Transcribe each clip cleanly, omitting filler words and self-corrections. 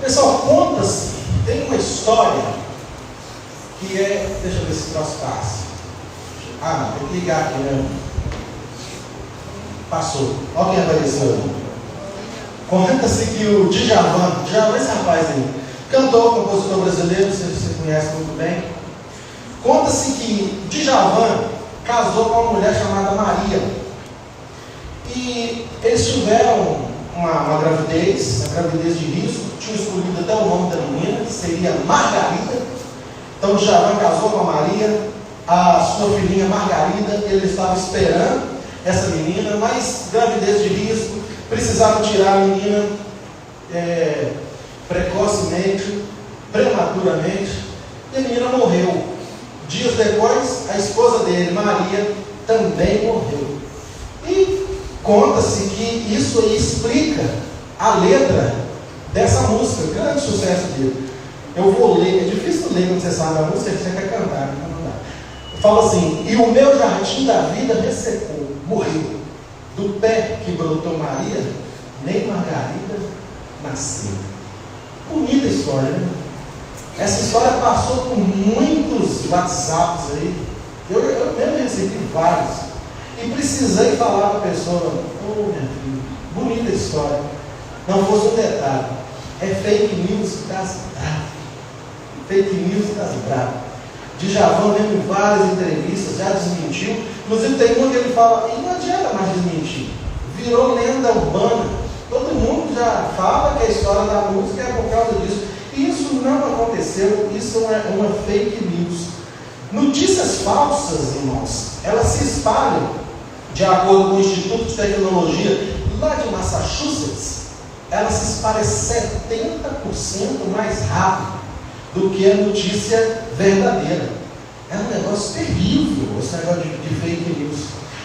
Pessoal, conta-se, tem uma história que é, deixa eu ver se troço passa. Não, tem que ligar aqui, né? Passou. Olha quem apareceu. Conta-se que o Djavan, esse rapaz aí, cantor, compositor brasileiro, você conhece muito bem. Conta-se que Djavan casou com uma mulher chamada Maria. E eles tiveram uma gravidez, a gravidez de risco, tinham escolhido até o nome da menina, que seria Margarida. Então Djavan casou com a Maria, a sua filhinha Margarida, ele estava esperando essa menina, mas gravidez de risco, precisaram tirar a menina precocemente, prematuramente, e a menina morreu. Dias depois, a esposa dele, Maria, também morreu. E conta-se que isso aí explica a letra dessa música, grande sucesso dele. Eu vou ler, é difícil ler quando você sabe a música, você quer cantar, não dá. Fala assim: e o meu jardim da vida ressecou, morreu. Do pé que brotou Maria, nem Margarida nasceu. Bonita história, né? Essa história passou por muitos WhatsApps aí. Eu mesmo recebi vários. E precisei falar para a pessoa: minha filha, bonita história. Não fosse um detalhe. É fake news das bravas. Fake news das bravas. Djavan, mesmo em várias entrevistas, já desmentiu. Inclusive tem uma que ele fala, e não adianta mais desmentir. Virou lenda urbana. Todo mundo já fala que a história da música é por causa disso. E isso não aconteceu, isso é uma fake news. Notícias falsas, irmãos, elas se espalham, de acordo com o Instituto de Tecnologia lá de Massachusetts, elas se espalham 70% mais rápido do que a notícia verdadeira. É um negócio terrível, esse negócio de fake news.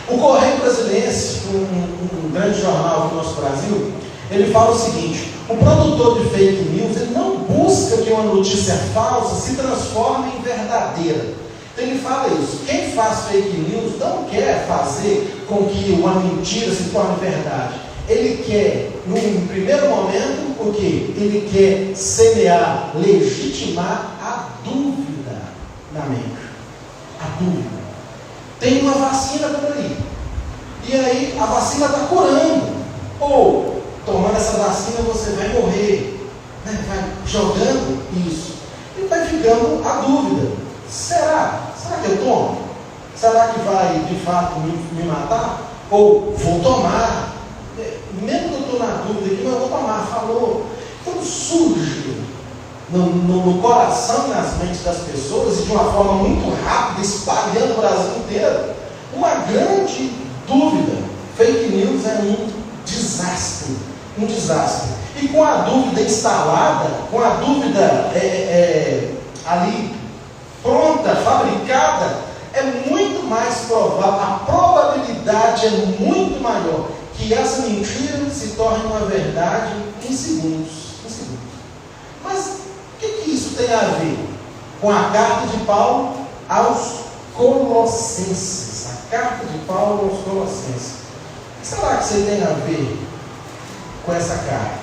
O Correio Brasiliense, um grande jornal do nosso Brasil, ele fala o seguinte: o produtor de fake news, ele não busca que uma notícia falsa se transforme em verdadeira. Então ele fala isso: quem faz fake news não quer fazer com que uma mentira se torne verdade. Ele quer, num primeiro momento, o quê? Ele quer semear, legitimar a dúvida na mente. A dúvida. Tem uma vacina por aí. E aí a vacina está curando. Ou, tomando essa vacina, você vai morrer. Vai jogando isso. E vai ficando a dúvida. Será? Será que eu tomo? Será que vai, de fato, me matar? Ou vou tomar? Mesmo que eu estou na dúvida aqui, mas eu vou tomar. Falou. Então surge no coração e nas mentes das pessoas, e de uma forma muito rápida, espalhando o Brasil inteiro, uma grande dúvida. Fake news é um desastre. Um desastre. E com a dúvida instalada, com a dúvida ali pronta, fabricada, é muito mais provável, a probabilidade é muito maior que essa mentira se torne uma verdade em segundos. Mas o que isso tem a ver com a carta de Paulo aos Colossenses? A carta de Paulo aos Colossenses. O que será que isso tem a ver com essa carta?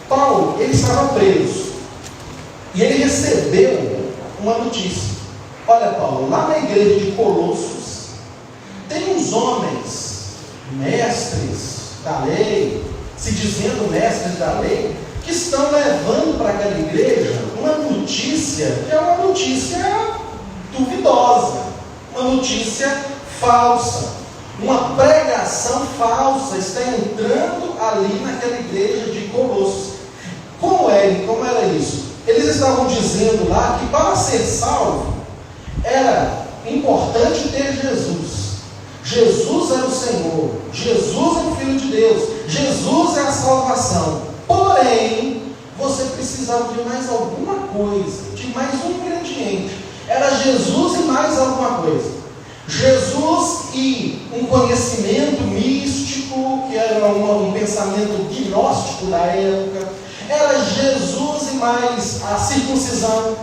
Paulo, ele estava preso e ele recebeu uma notícia. Olha, Paulo, lá na igreja de Colossos tem uns homens mestres da lei, se dizendo mestres da lei, que estão levando para aquela igreja uma notícia que é uma notícia duvidosa, uma notícia falsa, uma pregação falsa está entrando ali naquela igreja de Colossos. Como era isso? Eles estavam dizendo lá que para ser salvo era importante ter Jesus. Jesus é o Senhor, Jesus é o Filho de Deus, Jesus é a salvação. Porém, você precisava de mais alguma coisa, de mais um ingrediente. Era Jesus e mais alguma coisa. Jesus e um conhecimento místico, que era um pensamento gnóstico da época. Era Jesus e mais a circuncisão.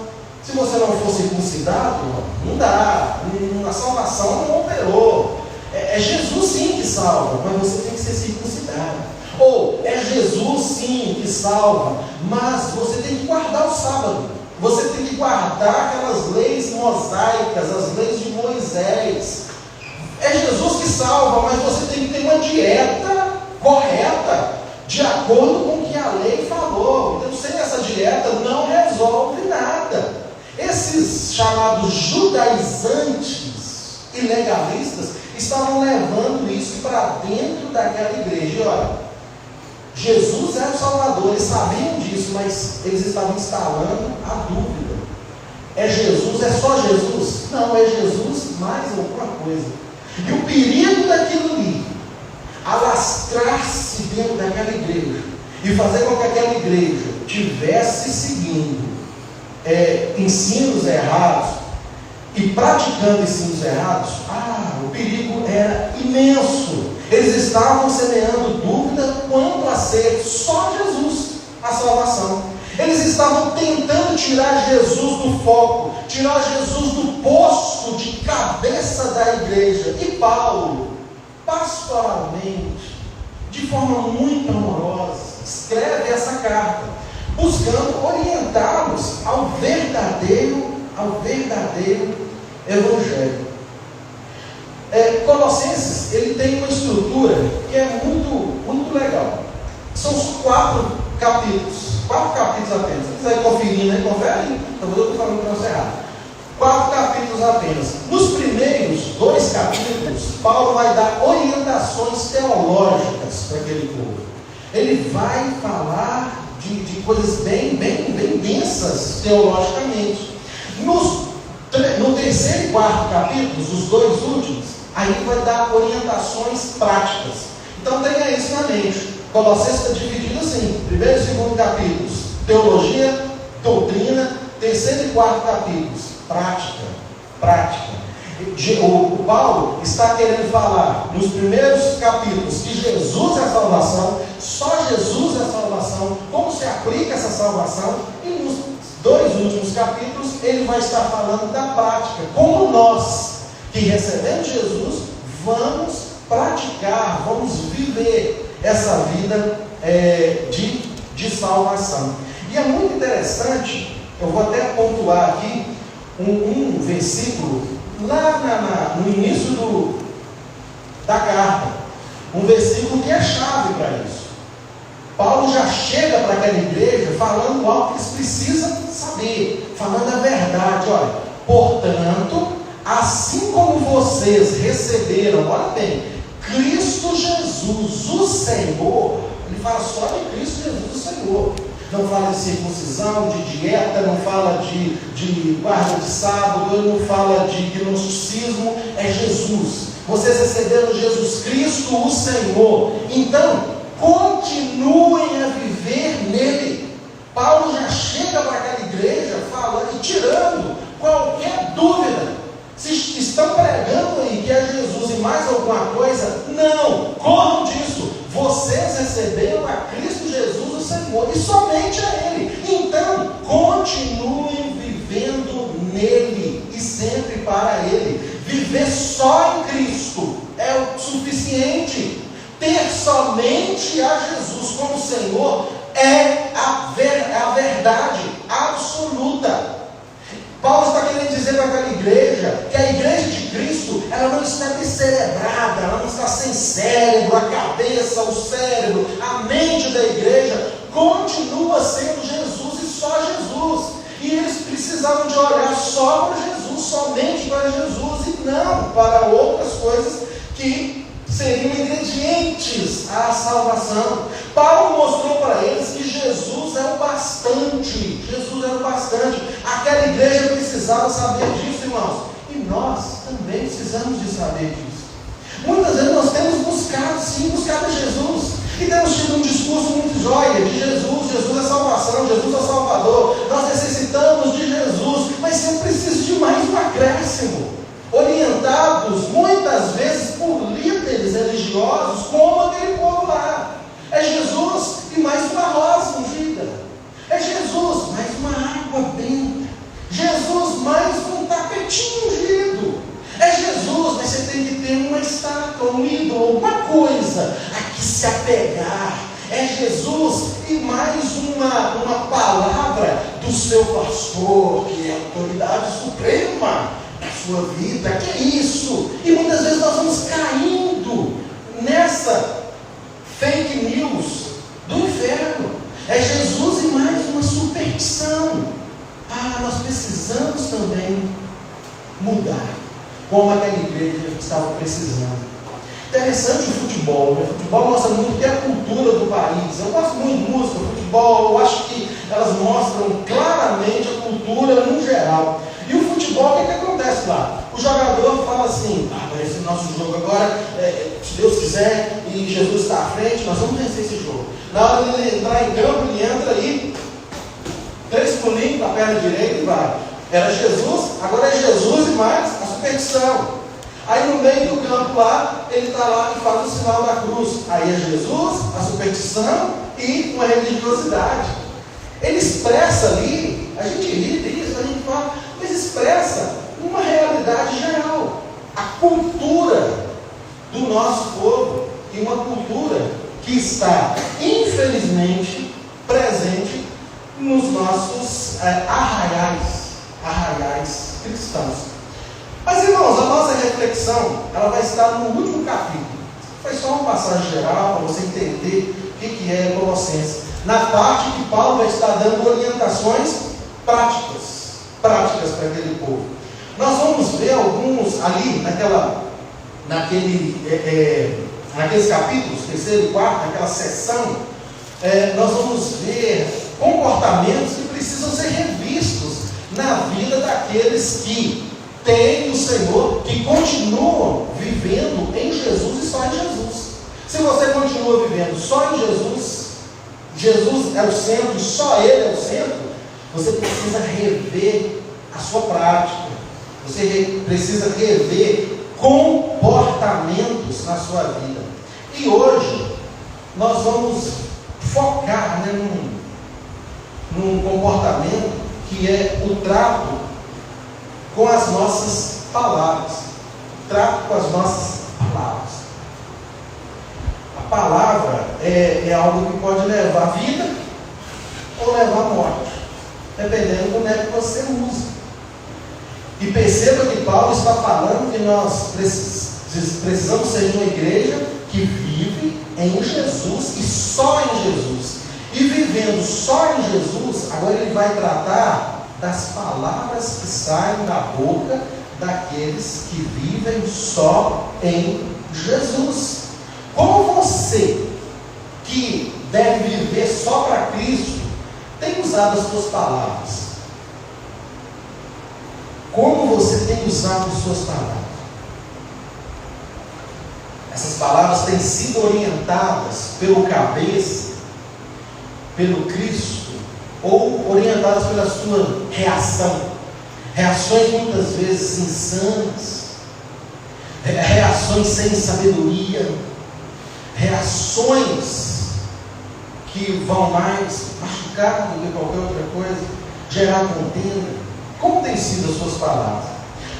Se você não for circuncidado, não dá, a salvação não operou. É Jesus sim que salva, mas você tem que ser circuncidado. Ou é Jesus sim que salva, mas você tem que guardar o sábado. Você tem que guardar aquelas leis mosaicas, as leis de Moisés. É Jesus que salva, mas você tem que ter uma dieta correta, de acordo com o que a lei falou. Então, sem essa dieta, não resolve nada. Esses chamados judaizantes e legalistas estavam levando isso para dentro daquela igreja. E olha, Jesus era o Salvador, eles sabiam disso, mas eles estavam instalando a dúvida. É Jesus? É só Jesus? Não, é Jesus mais alguma coisa. E o perigo daquilo ali, alastrar-se dentro daquela igreja e fazer com que aquela igreja tivesse seguindo ensinos errados e praticando ensinos errados, o perigo era imenso. Eles estavam semeando dúvida quanto a ser só Jesus a salvação. Eles estavam tentando tirar Jesus do foco, tirar Jesus do posto de cabeça da igreja. E Paulo, pastoralmente, de forma muito amorosa, escreve essa carta, buscando orientá-los ao verdadeiro evangelho. Colossenses, ele tem uma estrutura que é muito legal. São 4 capítulos apenas. Se quiser conferir, né? Confere. Talvez eu estou falando para você errado. 4 capítulos apenas. Nos primeiros 2 capítulos, Paulo vai dar orientações teológicas para aquele povo. Ele vai falar de coisas bem densas teologicamente. No terceiro e 4 capítulos, os 2 últimos, aí vai dar orientações práticas. Então tenha isso na mente. Colossenses está dividido assim: primeiro e segundo capítulos, teologia, doutrina; terceiro e 4 capítulos, prática. O Paulo está querendo falar nos primeiros capítulos que Jesus é a salvação, só Jesus é a salvação, como se aplica essa salvação, e nos 2 últimos capítulos ele vai estar falando da prática, como nós que recebemos Jesus vamos praticar, vamos viver essa vida de salvação. E é muito interessante, eu vou até pontuar aqui um versículo lá no início da carta, um versículo que é chave para isso. Paulo já chega para aquela igreja falando algo que eles precisam saber, falando a verdade. Olha, portanto, assim como vocês receberam, olha bem, Cristo Jesus, o Senhor, ele fala só de Cristo Jesus, o Senhor. Não fala de circuncisão, de dieta, não fala de guarda de sábado, ele não fala de gnosticismo, é Jesus. Vocês receberam Jesus Cristo, o Senhor. Então, continuem a viver nele. Paulo já chega para aquela igreja falando e tirando qualquer dúvida. Se estão pregando aí que é Jesus e mais alguma coisa, não, corram disso. Vocês receberam a Cristo Jesus, o Senhor, e somente a Ele. Então, continuem vivendo nele e sempre para Ele. Viver só em Cristo é o suficiente. Ter somente a Jesus como Senhor é a verdade absoluta. Paulo está querendo dizer para aquela igreja que a igreja de Cristo, ela não está descerebrada, ela não está sem cérebro, a cabeça, o cérebro, a mente da igreja continua sendo Jesus e só Jesus. E eles precisavam de olhar só para Jesus, somente para Jesus e não para outras coisas que seriam ingredientes à salvação. Paulo mostrou para eles que Jesus é o bastante. Jesus era o bastante. Aquela igreja precisava saber disso, irmãos. E nós também precisamos de saber disso. Muitas vezes nós temos buscado Jesus. E temos tido um discurso muito jóia de Jesus. Jesus é salvação, Jesus é Salvador. Nós necessitamos de Jesus. Mas eu preciso de mais um acréscimo. Orientados muitas vezes por líderes religiosos, como aquele povo lá. É Jesus e mais uma rosa ungida. É Jesus, mais uma água benta. Jesus, mais um tapetinho ungido. É Jesus, mas você tem que ter uma estátua, um ídolo, alguma coisa a que se apegar. uma palavra do seu pastor, que é a autoridade suprema da sua vida. Que é isso? E muitas vezes nós vamos caindo nessa fake news do inferno. É Jesus e mais uma superstição. Nós precisamos também mudar, como aquela igreja estava precisando. Interessante o futebol, né? O futebol mostra muito que é a cultura do país. Eu gosto muito de música, futebol, eu acho que elas mostram claramente a cultura no geral. E o futebol, o que acontece lá? O jogador fala assim: esse nosso jogo agora, se Deus quiser e Jesus está à frente, nós vamos vencer esse jogo. Na hora de ele entrar em campo, ele entra aí, 3 pulinhos para a perna direita e vai. Era Jesus, agora é Jesus e mais a superstição. Aí no meio do campo lá, ele está lá e faz o sinal da cruz. Aí é Jesus, a superstição e uma religiosidade. Ele expressa ali, a gente ri disso, a gente fala, mas expressa uma realidade geral. A cultura do nosso povo e uma cultura que está, infelizmente, presente nos nossos arraiais cristãos. Mas, irmãos, a nossa reflexão, ela vai estar no último capítulo. Foi só uma passagem geral para você entender o que é Colossenses. Na parte que Paulo vai estar dando orientações práticas para aquele povo. Nós vamos ver alguns ali, naqueles capítulos, 3º e 4º, naquela seção, nós vamos ver comportamentos que precisam ser revistos na vida daqueles que têm o Senhor, que continuam vivendo em Jesus e só em Jesus. Se você continua vivendo só em Jesus, Jesus é o centro e só Ele é o centro, você precisa rever a sua prática, você precisa rever comportamentos na sua vida. E hoje nós vamos focar num comportamento que é o trato com as nossas palavras. Trato com as nossas palavras. A palavra é algo que pode levar à vida ou levar à morte, dependendo do como é que você usa. E perceba que Paulo está falando que nós precisamos ser uma igreja que vive em Jesus e só em Jesus. E vivendo só em Jesus, agora ele vai tratar das palavras que saem da boca daqueles que vivem só em Jesus. Como você, que deve viver só para Cristo, tem usado as suas palavras? Como você tem usado as suas palavras? Essas palavras têm sido orientadas pelo cabeça, pelo Cristo, ou orientadas pela sua reação? Reações muitas vezes insanas, reações sem sabedoria, reações que vão mais machucar do que qualquer outra coisa, gerar contenda. Como tem sido as suas palavras?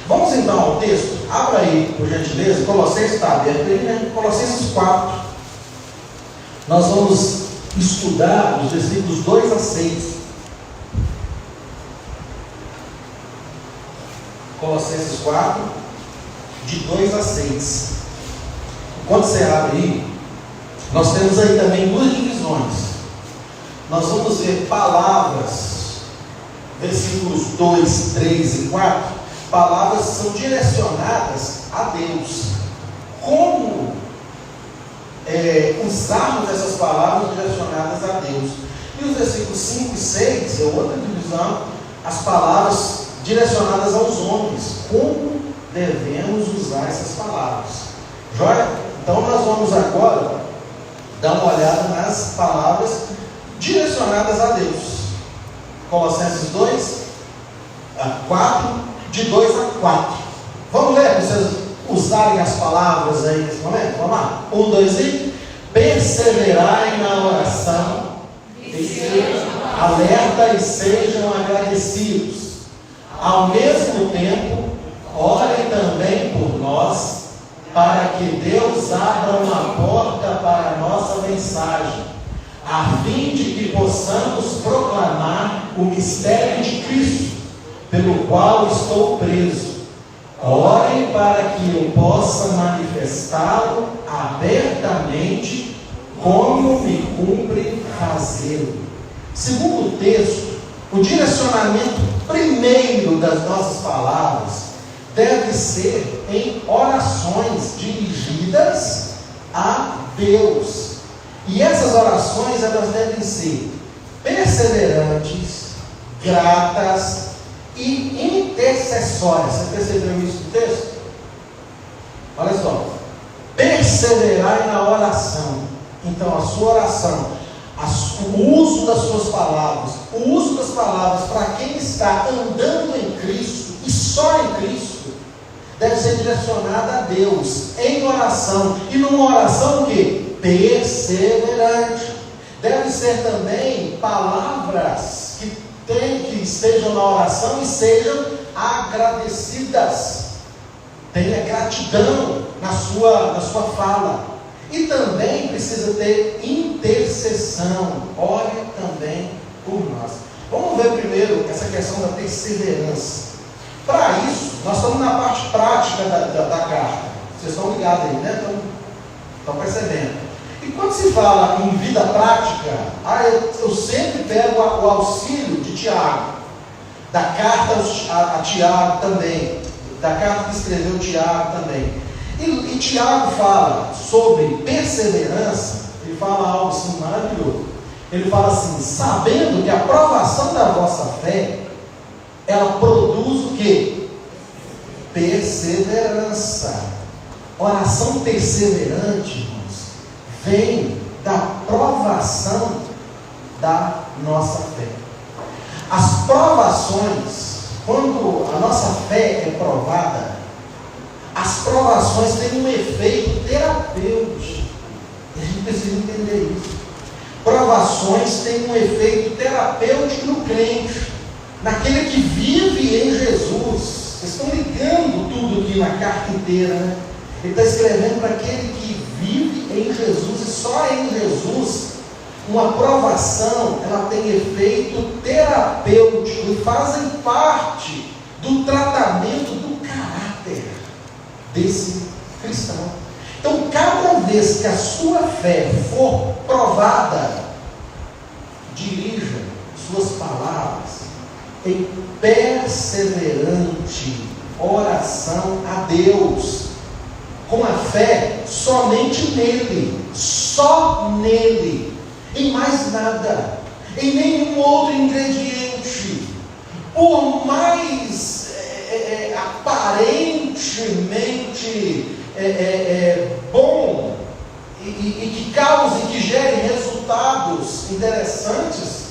Vamos então ao texto. Abra aí, por gentileza. Colossenses está aberto aí, né? Colossenses 4. Nós vamos estudar os versículos 2 a 6. Colossenses 4, de 2 a 6. Quando você abre aí, nós temos aí também 2 divisões. Nós vamos ver palavras, versículos 2, 3 e 4. Palavras são direcionadas a Deus. Como usarmos essas palavras direcionadas a Deus? E os versículos 5 e 6 é outra divisão, as palavras direcionadas aos homens. Como devemos usar essas palavras? Joia? Então nós vamos agora dar uma olhada nas palavras direcionadas a Deus. Colossenses 4, de 2 a 4. Vamos ler, vocês usarem as palavras aí nesse momento? Vamos lá. 1, 2 e... Perseverai na oração, alerta e sejam agradecidos. Ao mesmo tempo, orem também por nós, para que Deus abra uma porta para a nossa mensagem, a fim de que possamos proclamar o mistério de Cristo, pelo qual estou preso. Orem para que eu possa manifestá-lo abertamente, como me cumpre fazê-lo. Segundo o texto, o direcionamento primeiro das nossas palavras deve ser em orações dirigidas a Deus. E essas orações, elas devem ser perseverantes, gratas e intercessórias. Você percebeu isso no texto? Olha só. Perseverar na oração. Então, a sua oração, o uso das suas palavras, o uso das palavras para quem está andando em Cristo e só em Cristo, deve ser direcionada a Deus em oração. E numa oração o quê? Perseverante. Deve ser também palavras que estejam na oração e sejam agradecidas. Tenha gratidão na sua fala. E também precisa ter intercessão. Ore também por nós. Vamos ver primeiro essa questão da perseverança. Para isso, nós estamos na parte prática da carta. Vocês estão ligados aí, né? Estão percebendo. E quando se fala em vida prática, eu sempre pego o auxílio de Tiago, da carta a Tiago também, da carta que escreveu Tiago também. E Tiago fala sobre perseverança. Ele fala algo assim maravilhoso. Ele fala assim: sabendo que a provação da vossa fé, ela produz o quê? Perseverança. Oração perseverante, irmãos, vem da provação da nossa fé. As provações, quando a nossa fé é provada, as provações têm um efeito terapêutico. A gente precisa entender isso. Provações têm um efeito terapêutico no crente, naquele que vive em Jesus. Vocês estão ligando tudo aqui na carta inteira, né? Ele está escrevendo para aquele que vive em Jesus, e só em Jesus. Uma provação, ela tem efeito terapêutico e fazem parte do tratamento do caráter desse cristão. Então, cada vez que a sua fé for provada, dirija suas palavras em perseverante oração a Deus, com a fé somente nele, só nele, em mais nada, em nenhum outro ingrediente. Por mais aparentemente bom e que cause, que gere resultados interessantes,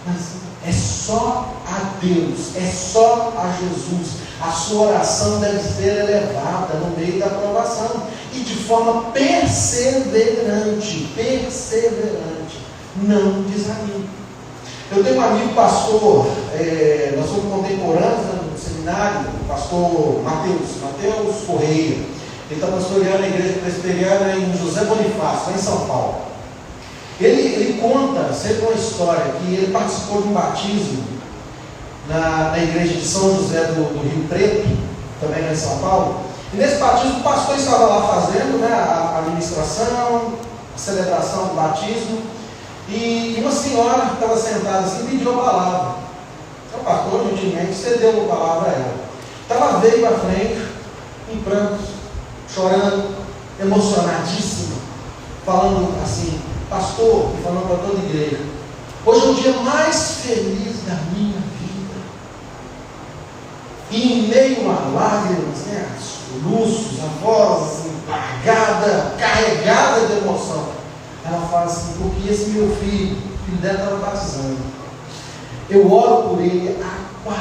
mas é só a Deus, é só a Jesus. A sua oração deve ser elevada no meio da provação e de forma perseverante. Não desanime. Eu tenho um amigo pastor, nós somos contemporâneos no seminário, o pastor Mateus Correia. Ele está pastoreando a igreja presbiteriana em José Bonifácio, lá em São Paulo. Ele conta sempre uma história que ele participou de um batismo na igreja de São José do Rio Preto, também lá em São Paulo. E nesse batismo o pastor estava lá fazendo, né, a administração, a celebração do batismo, e uma senhora que estava sentada assim pediu a palavra. Então o pastor gentilmente cedeu a palavra a ela. Então ela veio à frente, em prantos, chorando, emocionadíssima, falando assim: pastor, e falando para toda a igreja, hoje é o dia mais feliz da minha vida. E em meio a lágrimas, né, soluços, a voz assim, carregada de emoção, ela fala assim: porque esse meu filho, o filho dela estava batizando, eu oro por ele há 40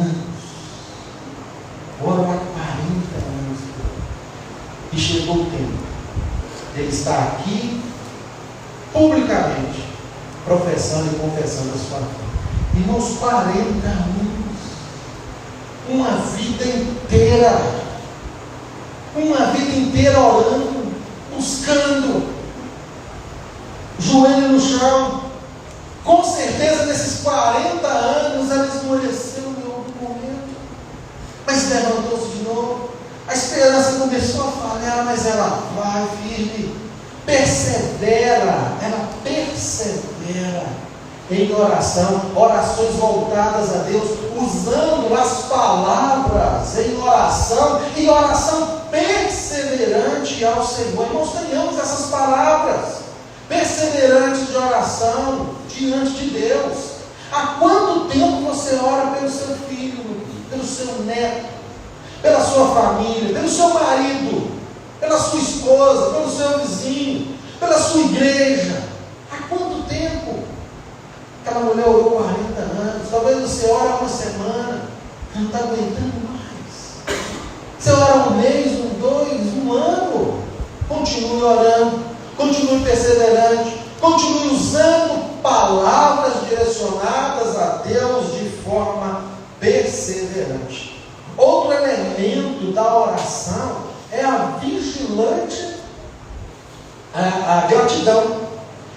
anos. Oro há 40 anos. E chegou o tempo dele estar aqui publicamente professando e confessando a sua fé. Irmãos, 40 anos, uma vida inteira orando, buscando. joelho no chão. Com certeza, nesses 40 anos, ela esmoreceu em algum momento, mas levantou-se de novo. A esperança começou a falhar, mas ela vai firme, persevera, ela persevera em oração, orações voltadas a Deus, usando as palavras em oração, e oração perseverante ao Senhor. Irmãos, tenhamos essas palavras, perseverantes de oração diante de Deus. Há quanto tempo você ora pelo seu filho, pelo seu neto, pela sua família, pelo seu marido, pela sua esposa, pelo seu vizinho, pela sua igreja? Há quanto tempo? Aquela mulher orou 40 anos, talvez você ora uma semana, não está aguentando mais. Você ora um mês, um, 2, um ano. Continue orando, continue perseverante, continue usando palavras direcionadas a Deus de forma perseverante. Outro elemento da oração é a vigilante, a gratidão.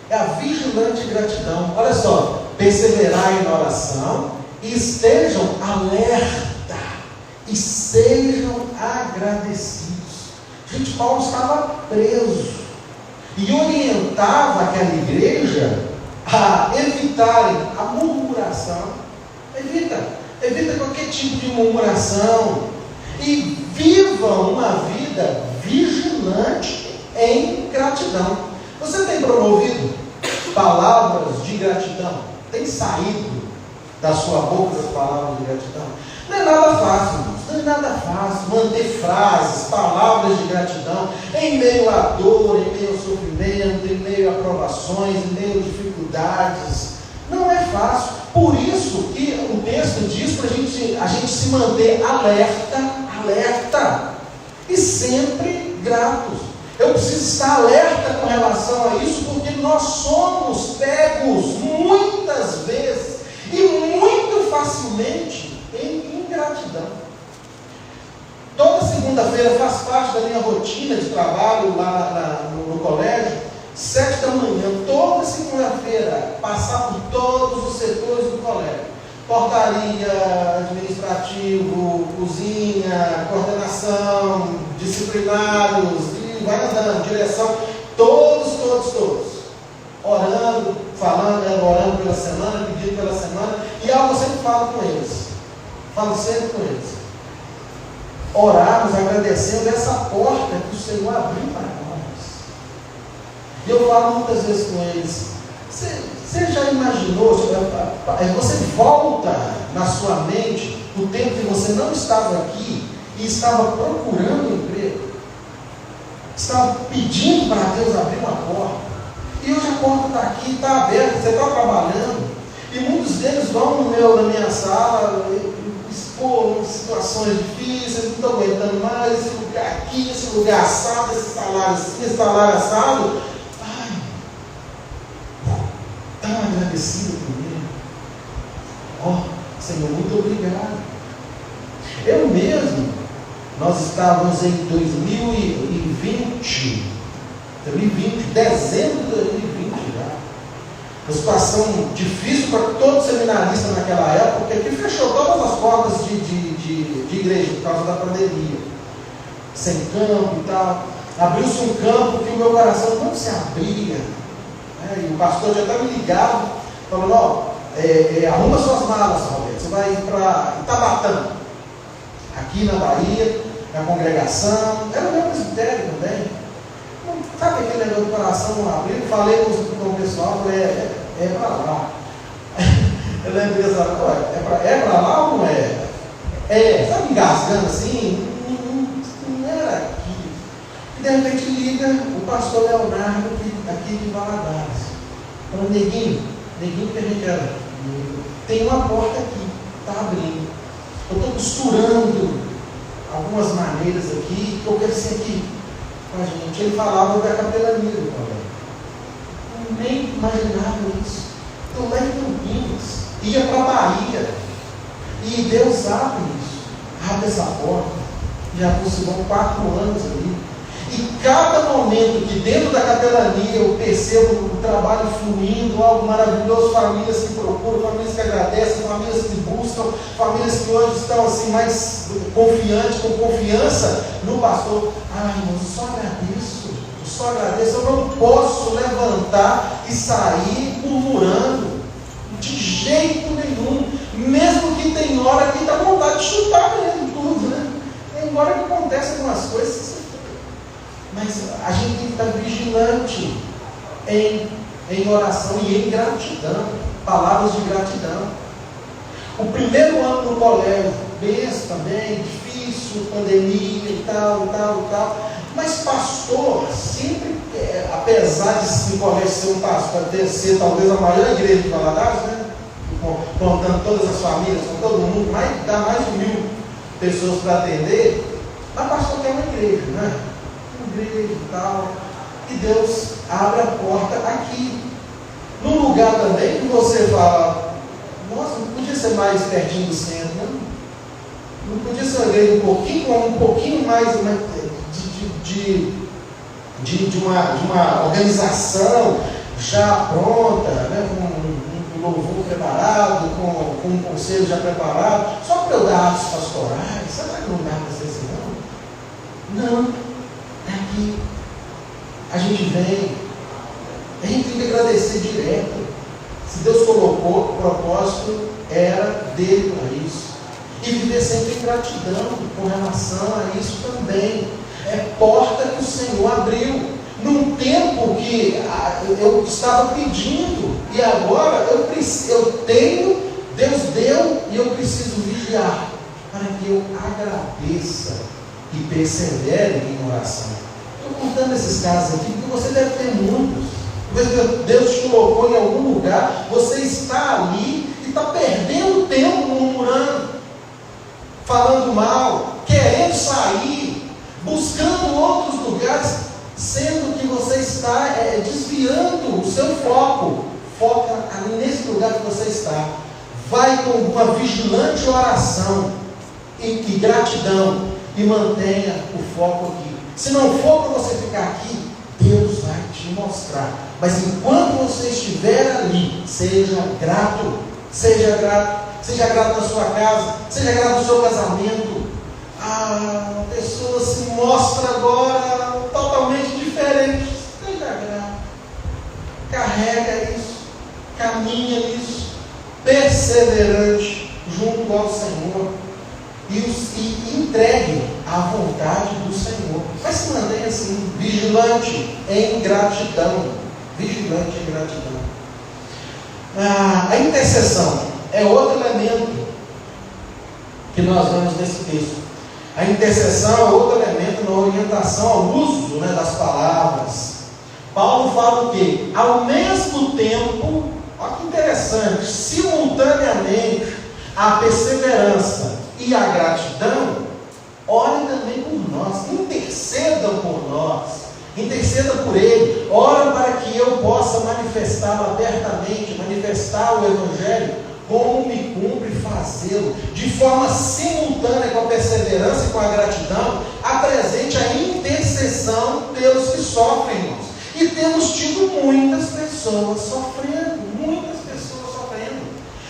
É a vigilante gratidão. Olha só, perseverai na oração, e estejam alerta, e sejam agradecidos. Gente, Paulo estava preso, e orientava aquela igreja a evitarem a murmuração. Evita qualquer tipo de murmuração, e vivam uma vida vigilante em gratidão. Você tem promovido palavras de gratidão? Tem saído da sua boca as palavras de gratidão? Não é nada fácil, irmãos. Não é nada fácil manter frases, palavras de gratidão em meio à dor, em meio ao sofrimento, em meio a provações, em meio a dificuldades. Não é fácil. Por isso que o texto diz para a gente se manter alerta e sempre gratos. Eu preciso estar alerta com relação a isso, porque nós somos pegos muitas vezes e muito facilmente em ingratidão. Toda segunda-feira faz parte da minha rotina de trabalho lá no colégio, 7 da manhã, toda segunda-feira, passar por todos os setores do colégio. Portaria, administrativo, cozinha, coordenação, disciplinários, vai andando, direção, todos, orando, falando, orando pela semana, pedindo pela semana, e algo eu sempre falo sempre com eles, orarmos, agradecendo essa porta que o Senhor abriu para nós. E eu falo muitas vezes com eles, você já imaginou, você volta na sua mente o tempo que você não estava aqui e estava procurando emprego, estava pedindo para Deus abrir uma porta, e hoje a porta está aqui, está aberta, você está trabalhando, e muitos deles vão na minha sala, expor situações difíceis, não estou aguentando mais, esse lugar aqui, esse lugar assado, esse salário assado. Ai, tão agradecido comigo. Senhor, muito obrigado. Eu mesmo, nós estávamos em 2020, dezembro de 2020 já. Uma situação difícil para todo seminarista naquela época, porque aqui fechou todas as portas de igreja por causa da pandemia. Sem campo e tal. Abriu-se um campo que o meu coração não se abria. E o pastor já estava me ligado, falando, arruma suas malas, Roberto, você vai para Itabatã, aqui na Bahia, na congregação, era o meu presbitério também. Sabe aquele negócio do coração não abriu? Falei com o pessoal, falei, é para lá. Eu lembrei dessa coisa, é para lá ou não é? Sabe, engasgando assim, não era aqui. E de repente liga o pastor Leonardo aqui de Valadares. Falando, neguinho que a gente era, tem uma porta aqui, está abrindo. Eu estou costurando algumas maneiras aqui, que eu quero ser aqui com a gente. Ele falava da capelania do colégio. Eu nem imaginava isso. Então lá em Campinas, ia para a Bahia, e Deus abre isso, abre essa porta. Já se vão 4 anos ali. E cada momento que dentro da capelania eu percebo o trabalho fluindo, algo maravilhoso, famílias que procuram, famílias que agradecem, famílias que buscam, famílias que hoje estão assim mais confiantes, com confiança no pastor. Irmãos, eu só agradeço, eu não posso levantar e sair murmurando, de jeito nenhum, mesmo que tem hora que dá vontade de chutar mesmo tudo, né? Embora que aconteça algumas coisas, mas a gente tem que estar vigilante em oração e em gratidão, palavras de gratidão. O primeiro ano no colégio, benção também, difícil, pandemia e tal, mas pastor, sempre, apesar de se colégio ser um pastor, deve ser talvez a maior igreja de Valadares, né? Contando todas as famílias, com todo mundo, dá mais de 1000 pessoas para atender, mas pastor quer uma igreja, né? Igreja e tal, e Deus abre a porta aqui, num lugar também que você fala, nossa, não podia ser mais pertinho do centro, não podia ser uma igreja um pouquinho mais de uma organização já pronta, né, com um louvor preparado, com um conselho já preparado, só para eu dar atos pastorais. Será que não dá para ser assim? Não. Aqui a gente vem, a gente tem que agradecer direto. Se Deus colocou, o propósito era dele para isso, e viver sempre em gratidão com relação a isso também. É porta que o Senhor abriu num tempo que eu estava pedindo, e agora eu tenho, Deus deu, e eu preciso vigiar para que eu agradeça e persevere em oração. Estou contando esses casos aqui porque você deve ter muitos. Deus te colocou em algum lugar, você está ali e está perdendo tempo murmurando, falando mal, querendo sair, buscando outros lugares, sendo que você está desviando o seu foco. Foca ali nesse lugar que você está. Vai com uma vigilante oração e gratidão, e mantenha o foco aqui. Se não for para você ficar aqui, Deus vai te mostrar. Mas enquanto você estiver ali, seja grato. Seja grato na sua casa, seja grato no seu casamento. Uma pessoa se mostra agora totalmente diferente. Seja grato. Carrega isso, caminha nisso, perseverante junto ao Senhor. E entregue à vontade do Senhor. Mas se mantenha assim, vigilante em gratidão. Vigilante em gratidão. A intercessão é outro elemento que nós vemos nesse texto. A intercessão é outro elemento na orientação ao uso, né, das palavras. Paulo fala o quê? Ao mesmo tempo, olha que interessante, simultaneamente, a perseverança e a gratidão, orem também por nós, intercedam por nós, interceda por Ele, ora para que eu possa manifestá-lo abertamente, manifestar o Evangelho, como me cumpre fazê-lo, de forma simultânea com a perseverança e com a gratidão, apresente a intercessão pelos que sofrem, irmãos. E temos tido muitas pessoas sofrendo,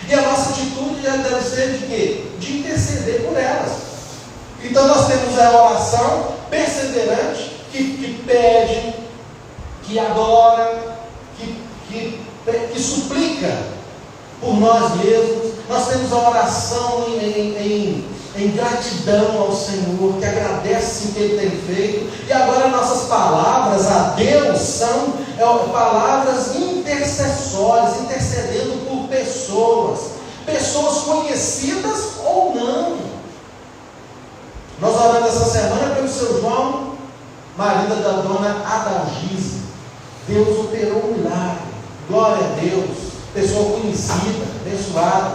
e a nossa atitude deve ser de quê? De interceder por elas. Então nós temos a oração perseverante, que pede, que adora, que suplica por nós mesmos. Nós temos a oração em gratidão ao Senhor, que agradece o que Ele tem feito. E agora nossas palavras a Deus são palavras intercessórias, intercedendo por pessoas conhecidas ou não. Nós oramos essa semana pelo seu João, marido da dona Adalgise. Deus operou um milagre, glória a Deus, pessoa conhecida, abençoada.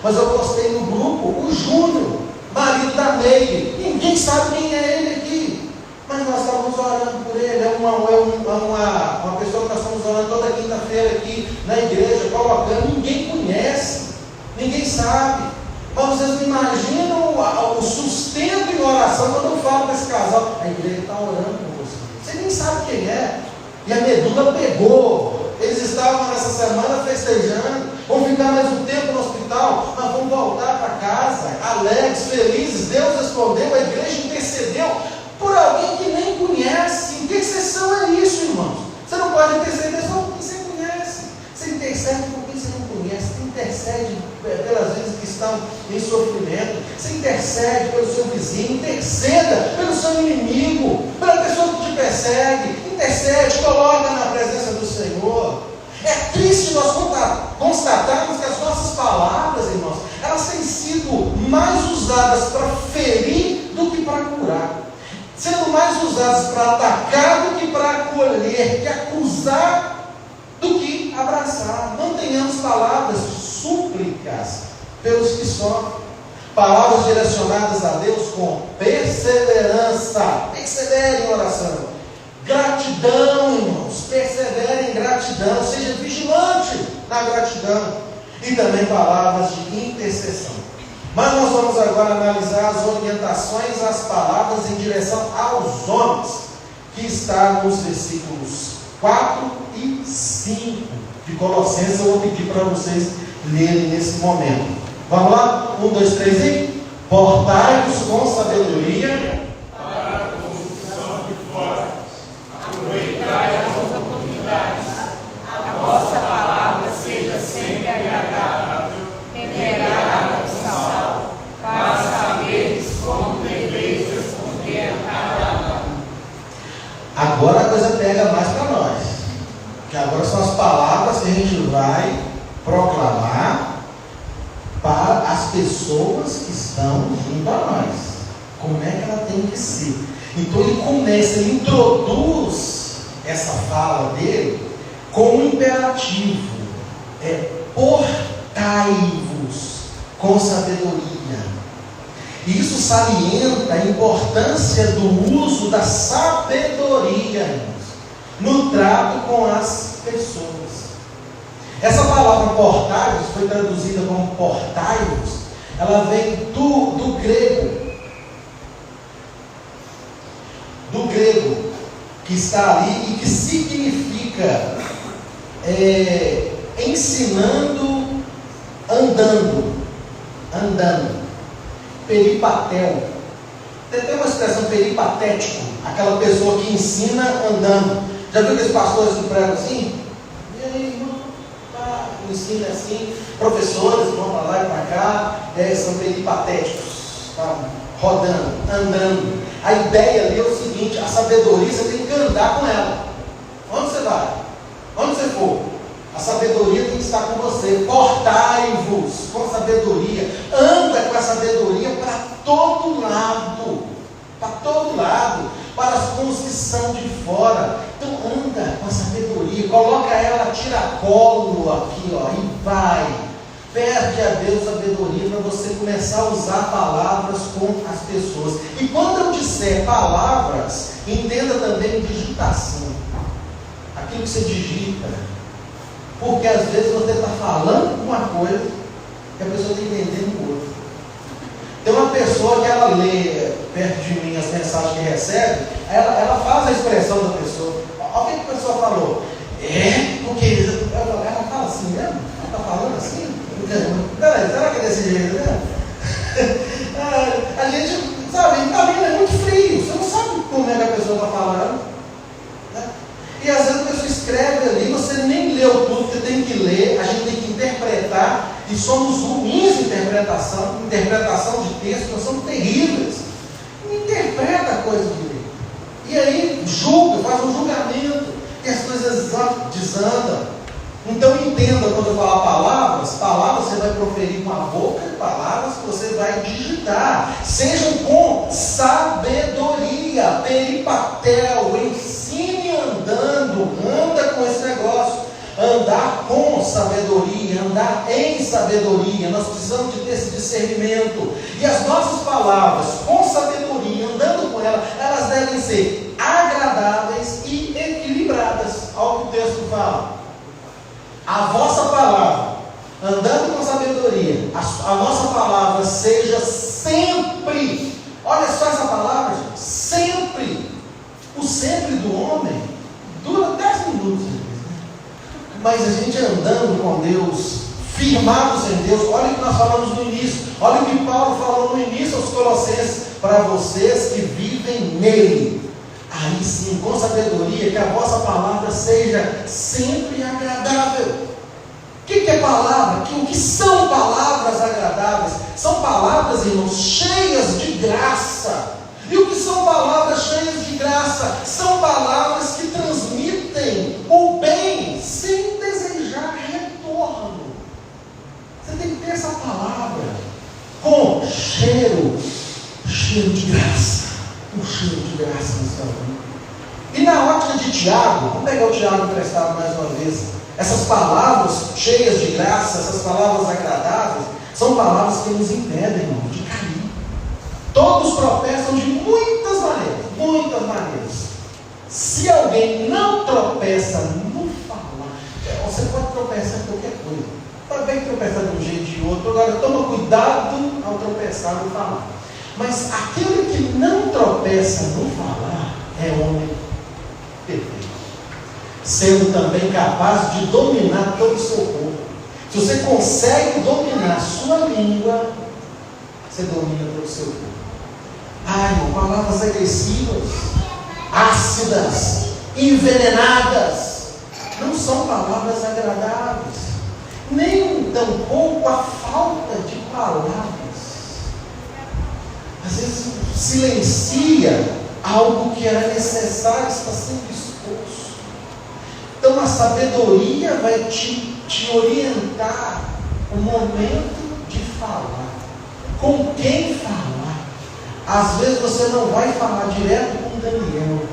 Mas eu postei no grupo o Júnior, marido da Neide. Ninguém sabe quem é ele aqui, mas nós estamos orando por ele. É uma pessoa que nós estamos orando toda quinta-feira aqui na igreja, colocando. Ninguém conhece, ninguém sabe. Mas vocês não imaginam o sustento em oração quando eu falo desse casal. A igreja está orando por você. sabe quem é. E a medula pegou. Eles estavam nessa semana festejando, vão ficar mais um tempo no hospital, mas vão voltar para casa, alegres, felizes. Deus respondeu, a igreja intercedeu por alguém que nem conhece. Intercessão é isso, irmãos. Você não pode interceder só por quem você conhece. Você intercede por quem você não conhece. Você intercede pelas vezes que estão em sofrimento. Você intercede pelo seu vizinho. Interceda pelo seu inimigo, pela pessoa que te persegue. Intercede, coloca na presença do Senhor. É triste nós constatarmos que as nossas palavras, irmãos, elas têm sido mais usadas para ferir do que para curar, sendo mais usadas para atacar do que para acolher, que acusar do que abraçar. Não tenhamos palavras súplicas pelos que sofrem, palavras direcionadas a Deus com perseverança. Persevere em oração. Gratidão, irmãos, persevere em gratidão, seja vigilante na gratidão, e também palavras de intercessão. Mas nós vamos agora analisar as orientações, as palavras em direção aos homens, que está nos versículos 4 e 5 de Colossenses. Eu vou pedir para vocês lerem nesse momento. Vamos lá? 1, 2, 3 e... Portai-vos com sabedoria aproveitai as oportunidades, a vossa palavra seja sempre agradável, temperada com sal, para saberes como deveis responder a cada um. Agora a coisa pega mais para nós, que agora são as palavras que a gente vai proclamar para as pessoas que estão junto a nós. Como é que ela tem que ser? Então ele começa, ele introduz essa fala dele com um imperativo: portai-vos com sabedoria. E isso salienta a importância do uso da sabedoria, irmãos, no trato com as pessoas. Essa palavra portai-vos foi traduzida como portai-vos. Ela vem do grego, que está ali e que significa ensinando, andando, peripatel. Tem uma expressão peripatético, aquela pessoa que ensina andando. Já viu aqueles pastores que pregam assim? E aí, irmão, tá, ensina assim. Professores vão para lá e para cá, são peripatéticos, tá, rodando, andando. A ideia ali é o seguinte: a sabedoria você tem que andar com ela. Onde você vai? Onde você for, a sabedoria tem que estar com você. Portai-vos com sabedoria. Anda com a sabedoria para todo lado. Para todo lado. Para os que são de fora. Então anda com a sabedoria. Coloca ela a tiracolo aqui, ó, e vai. Pede a Deus sabedoria para você começar a usar palavras com as pessoas. E quando eu disser palavras, entenda também digitação. Aquilo que você digita. Porque às vezes você está falando uma coisa que a pessoa está entendendo outra. Tem uma pessoa que ela lê perto de mim as mensagens que recebe, ela faz a expressão da pessoa. Olha o que a pessoa falou. Porque ela fala assim mesmo? Ela está falando assim? Peraí, será que é desse jeito mesmo? A gente, sabe, está vendo, é muito frio. Você não sabe como é que a pessoa está falando. Né? E às vezes a pessoa escreve ali, você nem leu tudo, você tem que ler, a gente tem que interpretar, e somos ruins em interpretação de texto, nós somos terríveis. Não interpreta a coisa direito. E aí julga, faz um julgamento, e as coisas desandam. Então entenda, quando eu falar palavras você vai proferir com a boca, e palavras que você vai digitar. Sejam com sabedoria, peripatel, ensine andando, anda com esse negócio. Andar com sabedoria, andar em sabedoria. Nós precisamos de ter esse discernimento. E as nossas palavras, com sabedoria, andando com elas, elas devem ser agradáveis e equilibradas. Olha o que o texto fala. A vossa palavra, andando com sabedoria, a nossa palavra seja sempre, olha só essa palavra, gente, sempre. O sempre do homem mas a gente andando com Deus, firmados em Deus, olha o que nós falamos no início, olha o que Paulo falou no início aos Colossenses, para vocês que vivem nele, aí sim, com sabedoria, que a vossa palavra seja sempre agradável. O que é palavra? O que são palavras agradáveis? São palavras, irmãos, cheias de graça. E o que são palavras cheias de graça? São palavras que transmitem o bem sem desejar retorno. Você tem que ter essa palavra com cheiro de graça. Um cheiro de graça no seu vida. E na ótica de Tiago, vamos pegar o Tiago emprestado mais uma vez. Essas palavras cheias de graça, essas palavras agradáveis, são palavras que nos impedem, irmão, de cair. Todos tropeçam de muitas maneiras. Se alguém não tropeça no falar, você pode tropeçar em qualquer coisa. Também tropeçar de um jeito e de outro. Agora, toma cuidado ao tropeçar no falar. Mas aquele que não tropeça no falar é homem perfeito, sendo também capaz de dominar todo o seu corpo. Se você consegue dominar a sua língua, você domina todo o seu corpo. Ai, palavras agressivas, ácidas, envenenadas, não são palavras agradáveis, nem tampouco a falta de palavras. Às vezes silencia algo que era necessário, está sempre exposto. Então a sabedoria vai te orientar o momento de falar, com quem falar. Às vezes você não vai falar direto com Daniel,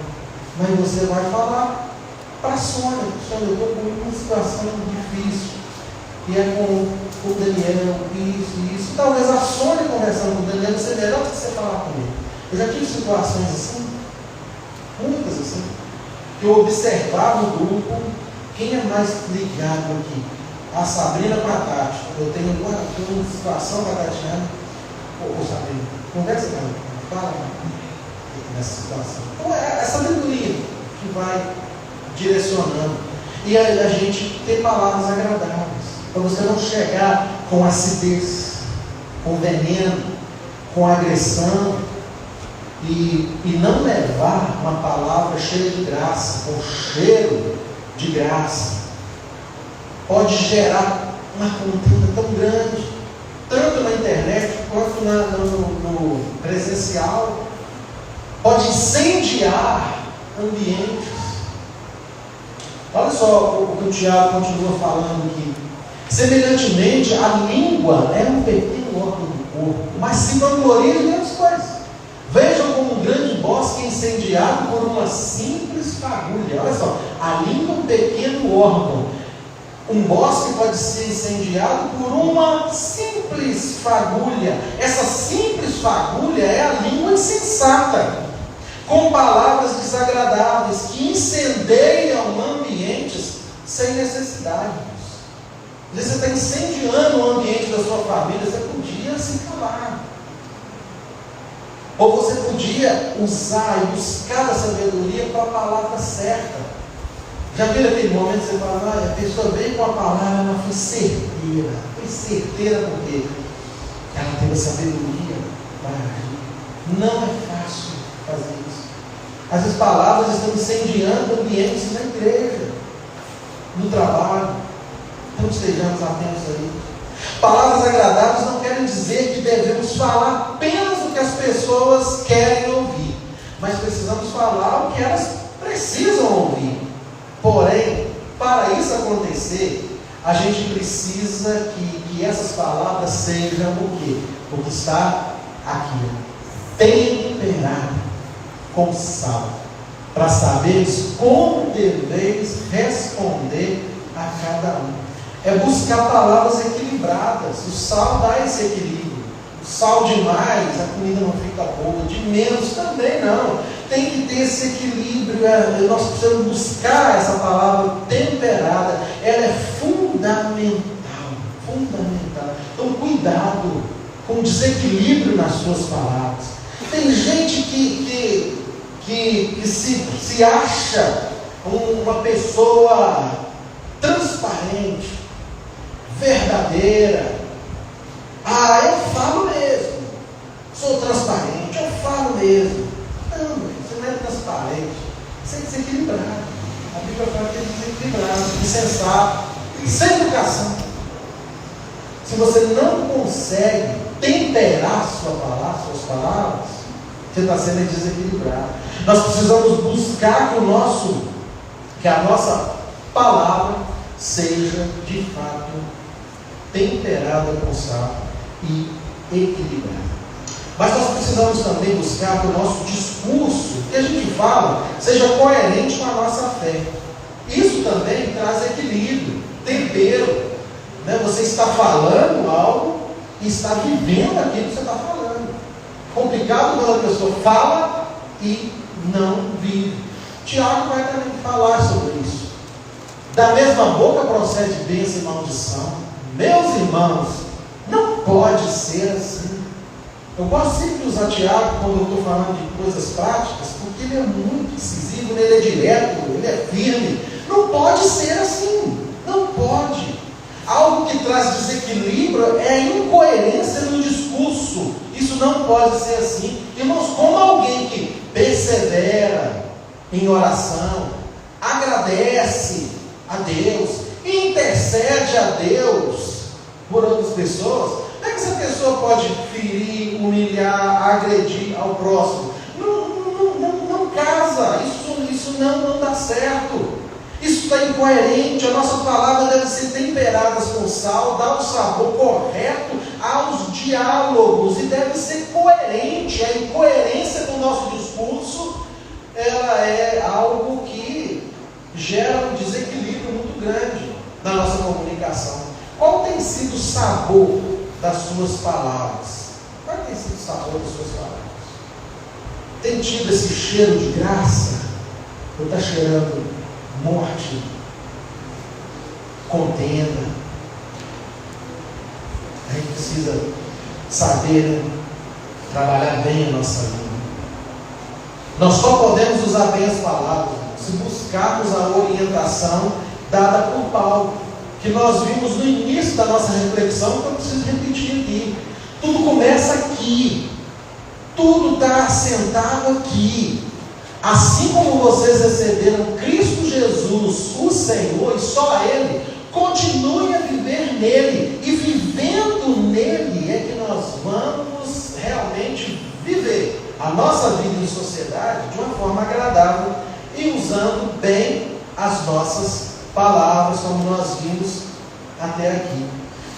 mas você vai falar para a Sônia. Sônia, eu estou com uma situação difícil, e é com o Daniel, isso. Talvez a Sônia conversando com o Daniel vai ser melhor do que você falar comigo. Eu já tive situações assim, muitas assim, que eu observava o grupo, quem é mais ligado aqui? A Sabrina com a Tati. Eu tenho uma situação com a Tatiana. Ô Sabrina, conversa com ela, fala nessa situação. Então é a sabedoria que vai direcionando. E a gente ter palavras agradáveis, para você não chegar com acidez, com veneno, com agressão, e não levar uma palavra cheia de graça, com cheiro de graça. Pode gerar uma contenda tão grande, tanto na internet quanto no presencial. Pode incendiar ambientes. Olha só o que o Tiago continua falando aqui. Semelhantemente, a língua é um pequeno órgão do corpo, mas se vangloria de grandes coisas. Vejam como um grande bosque incendiado por uma simples fagulha. Olha só, a língua é um pequeno órgão. Um bosque pode ser incendiado por uma simples fagulha. Essa simples fagulha é a língua insensata, com palavras desagradáveis, que incendeiam ambientes sem necessidade. Às vezes você está incendiando o ambiente da sua família, você podia se calar. Ou você podia usar e buscar a sabedoria para a palavra certa. Já viu aquele momento que você fala, a pessoa veio com a palavra, ela foi certeira. Foi certeira porque ela teve sabedoria para agir. Não é fácil fazer isso. Às vezes palavras estão incendiando ambientes na igreja, no trabalho. Então estejamos atentos aí. Palavras agradáveis não querem dizer que devemos falar apenas o que as pessoas querem ouvir, mas precisamos falar o que elas precisam ouvir. Porém, para isso acontecer, a gente precisa que essas palavras sejam o quê? O que está aqui, temperado com sal, para saberes como deveis responder a cada um. É buscar palavras equilibradas. O sal dá esse equilíbrio. O sal demais, a comida não fica boa. De menos também não. Tem que ter esse equilíbrio. Nós precisamos buscar essa palavra temperada. Ela é fundamental. Fundamental. Então cuidado com o desequilíbrio nas suas palavras. Tem gente que se acha uma pessoa transparente, verdadeira. Eu falo mesmo, sou transparente, eu falo mesmo. Não, você não é transparente, você é desequilibrado. A Bíblia fala que é desequilibrado, insensato, sem educação. Se você não consegue temperar suas palavras, você está sendo desequilibrado. Nós precisamos buscar que a nossa palavra seja de fato temperada com sal e equilibrada. Mas nós precisamos também buscar que o nosso discurso, que a gente fala, seja coerente com a nossa fé. Isso também traz equilíbrio, tempero. Você está falando algo e está vivendo aquilo que você está falando. Complicado quando a pessoa fala e não vive. Tiago vai também falar sobre isso. Da mesma boca procede bênção e maldição. Meus irmãos, não pode ser assim. Eu gosto sempre de usar Tiago quando eu estou falando de coisas práticas, porque ele é muito incisivo, ele é direto, ele é firme. Não pode ser assim. Não pode. Algo que traz desequilíbrio é incoerência no discurso. Isso não pode ser assim. Irmãos, como alguém que persevera em oração, agradece a Deus, intercede a Deus por outras pessoas, como é que essa pessoa pode ferir, humilhar, agredir ao próximo? Não casa. Isso não dá certo. Isso está incoerente. A nossa palavra deve ser temperada com sal, dar o sabor correto aos diálogos e deve ser coerente. A incoerência do nosso discurso, ela é algo que gera um desequilíbrio muito grande na nossa comunicação. Qual tem sido o sabor das suas palavras? Qual tem sido o sabor das suas palavras? Tem tido esse cheiro de graça? Ou está cheirando morte, contenda? A gente precisa saber trabalhar bem a nossa língua. Nós só podemos usar bem as palavras se buscarmos a orientação dada por Paulo, que nós vimos no início da nossa reflexão, que eu preciso repetir aqui. Tudo começa aqui, tudo está assentado aqui. Assim como vocês receberam Cristo Jesus, o Senhor, e só Ele, continue a viver nele, e vivendo nele é que nós vamos realmente viver a nossa vida em sociedade de uma forma agradável e usando bem as nossas palavras, como nós vimos até aqui.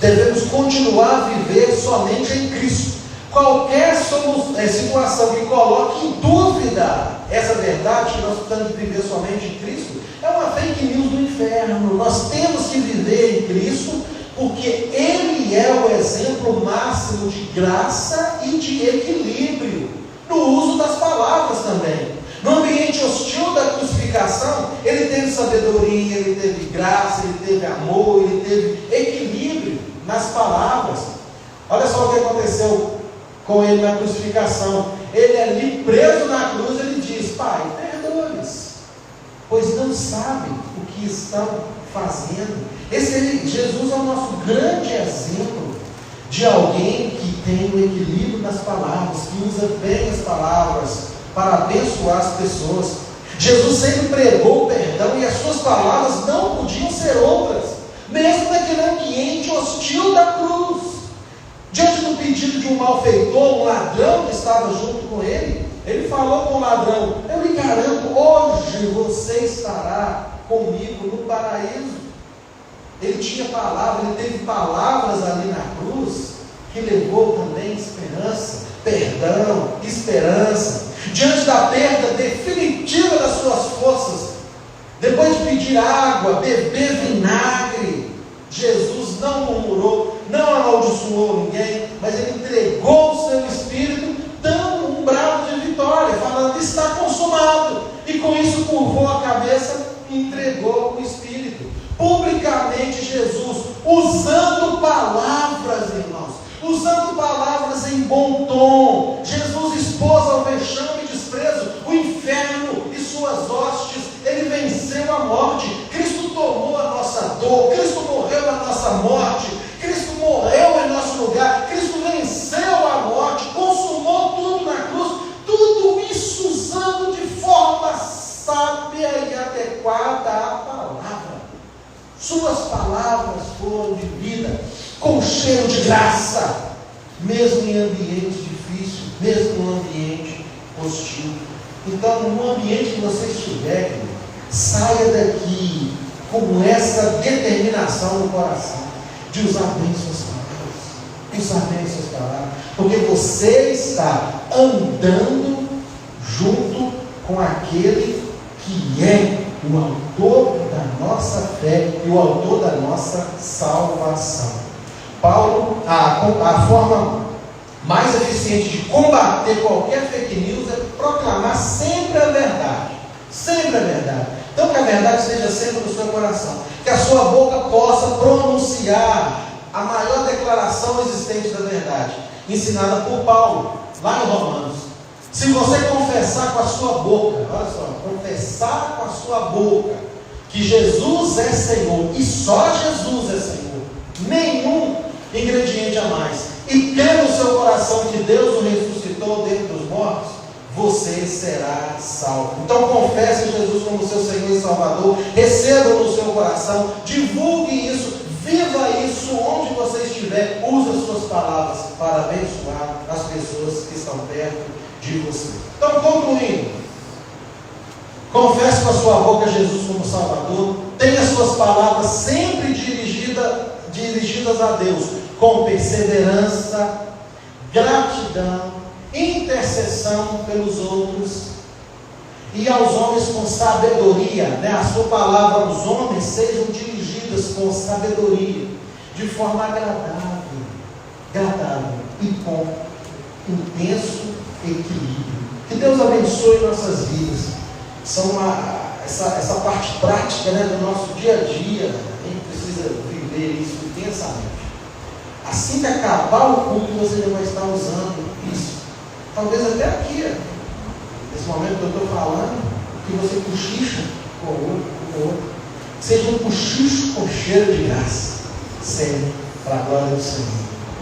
Devemos continuar a viver somente em Cristo. Qualquer situação que coloque em dúvida essa verdade, que nós precisamos viver somente em Cristo, é uma fake news do inferno. Nós temos que viver em Cristo, porque Ele é o exemplo máximo de graça e de equilíbrio no uso das palavras também. No ambiente hostil da crucificação, Ele teve sabedoria, Ele teve graça, Ele teve amor, Ele teve equilíbrio nas palavras. Olha só o que aconteceu com Ele na crucificação. Ele ali preso na cruz, Ele diz: Pai, perdoa-lhes, pois não sabem o que estão fazendo. Jesus é o nosso grande exemplo de alguém que tem o equilíbrio nas palavras, que usa bem as palavras para abençoar as pessoas. Jesus sempre pregou o perdão, e as suas palavras não podiam ser outras, mesmo naquele ambiente hostil da cruz. Diante do pedido de um malfeitor, um ladrão que estava junto com ele, ele falou com o ladrão: eu lhe garanto, hoje você estará comigo no paraíso. Ele tinha palavras, ele teve palavras ali na cruz, que levou também esperança, perdão, esperança. Diante da perda definitiva das suas forças, depois de pedir água, beber vinagre, Jesus não murmurou, não amaldiçoou ninguém, mas Ele entregou o seu Espírito, dando um brado de vitória, falando: está consumado. E com isso curvou a cabeça e entregou o Espírito. Publicamente Jesus, usando palavras, irmãos, usando palavras em bom tom, Jesus expôs ao vexame e desprezo o inferno e suas hostes. Ele venceu a morte. Cristo tomou a nossa com cheiro de graça, mesmo em ambiente difícil, mesmo em um ambiente hostil. Então, no ambiente que você estiver, saia daqui com essa determinação no coração de usar bem suas palavras, usar bem suas palavras, porque você está andando junto com aquele que é o autor da nossa fé e o autor da nossa salvação. Paulo, a forma mais eficiente de combater qualquer fake news é proclamar sempre a verdade. Sempre a verdade. Então que a verdade esteja sempre no seu coração. Que a sua boca possa pronunciar a maior declaração existente da verdade, ensinada por Paulo, lá em Romanos. Se você confessar com a sua boca, olha só, confessar com a sua boca que Jesus é Senhor, e só Jesus é Senhor, nenhum ingrediente a mais, e crer no seu coração que Deus o ressuscitou dentre os mortos, você será salvo. Então confesse Jesus como seu Senhor e Salvador, receba no seu coração, divulgue isso, viva isso onde você estiver, use as suas palavras para abençoar as pessoas que estão perto de você. Então, concluindo, confesse com a sua boca Jesus como Salvador, tenha suas palavras sempre dirigidas a Deus, com perseverança, gratidão, intercessão pelos outros, e aos homens com sabedoria, a sua palavra aos homens sejam dirigidas com sabedoria, de forma agradável e com intenso equilíbrio. Que Deus abençoe nossas vidas. Essa parte prática, do nosso dia a dia, a gente precisa viver isso intensamente. Assim que acabar o culto, você já vai estar usando isso. Talvez até aqui, nesse momento que eu estou falando, que você cochicha com o outro, seja um cochicho com cheiro de graça, sempre para a glória do Senhor.